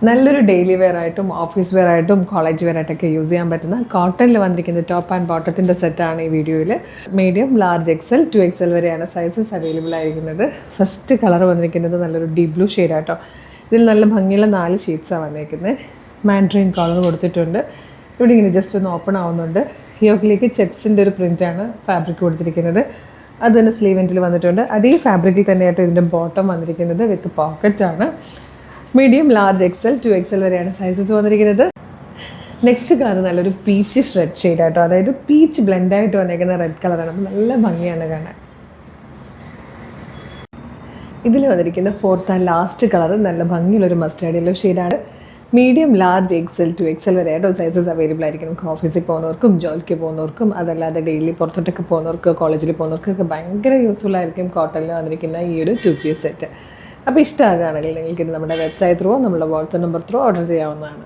നല്ലൊരു daily wear ആയിട്ടും office wear ആയിട്ടും കോളേജ് വെയർ ആയിട്ടൊക്കെ യൂസ് ചെയ്യാൻ പറ്റുന്ന കോട്ടണിൽ വന്നിരിക്കുന്ന ടോപ്പ് ആൻഡ് ബോട്ടത്തിൻ്റെ സെറ്റാണ് ഈ വീഡിയോയിൽ. മീഡിയം, ലാർജ്, എക്സൽ, 2XL വരെയാണ് സൈസസ് അവൈലബിൾ ആയിരിക്കുന്നത്. ഫസ്റ്റ് കളർ വന്നിരിക്കുന്നത് നല്ലൊരു ഡീപ് ബ്ലൂ ഷെയ്ഡാട്ടോ. ഇതിൽ നല്ല ഭംഗിയുള്ള 4 ഷെയ്ഡ്സാണ് വന്നിരിക്കുന്നത്. മാൻഡ്രിൻ കളർ കൊടുത്തിട്ടുണ്ട്. ഇവിടെ ഇങ്ങനെ ജസ്റ്റ് ഒന്ന് ഓപ്പൺ ആവുന്നുണ്ട്. യോക്കിലേക്ക് ചെക്സിൻ്റെ ഒരു പ്രിൻ്റാണ് ഫാബ്രിക് കൊടുത്തിരിക്കുന്നത്. അത് തന്നെ സ്ലീവ് എൻഡിൽ വന്നിട്ടുണ്ട്. അതേ ഫാബ്രിക്കിൽ തന്നെയായിട്ട് ഇതിൻ്റെ ബോട്ടം വന്നിരിക്കുന്നത് വിത്ത് പോക്കറ്റാണ്. മീഡിയം, ലാർജ്, എക്സൽ, 2XL വരെയാണ് സൈസസ് വന്നിരിക്കുന്നത്. നെക്സ്റ്റ് കളർ നല്ലൊരു പീച്ച് റെഡ് ഷെയ്ഡായിട്ടോ, അതായത് പീച്ച് ബ്ലെൻഡായിട്ട് വന്നിരിക്കുന്ന റെഡ് കളറാണ്. അപ്പോൾ നല്ല ഭംഗിയാണ് കാണാൻ. ഇതിൽ വന്നിരിക്കുന്ന ഫോർത്ത് ആൻഡ് ലാസ്റ്റ് കളർ നല്ല ഭംഗിയുള്ളൊരു മസ്റ്റാർഡ് യെല്ലോ ഷെയ്ഡാണ്. മീഡിയം, ലാർജ്, എക്സൽ, 2XL വരെയായിട്ടോ സൈസസ് അവൈലബിൾ ആയിരിക്കും. നമുക്ക് ഓഫീസിൽ പോകുന്നവർക്കും ജോലിക്ക് പോകുന്നവർക്കും അതല്ലാതെ ഡെയിലി പുറത്തോട്ടൊക്കെ പോകുന്നവർക്ക് കോളേജിൽ പോകുന്നവർക്കൊക്കെ ഭയങ്കര യൂസ്ഫുൾ ആയിരിക്കും കോട്ടണിൽ വന്നിരിക്കുന്ന ഈ ഒരു 2 പീസ് സെറ്റ്. അപ്പോൾ ഇഷ്ടമാകുകയാണെങ്കിൽ നിങ്ങൾക്ക് നമ്മുടെ വെബ്സൈറ്റ് ത്രൂ നമ്മുടെ വാട്സ്ആപ്പ് നമ്പർ ത്രൂ ഓർഡർ ചെയ്യാവുന്നതാണ്.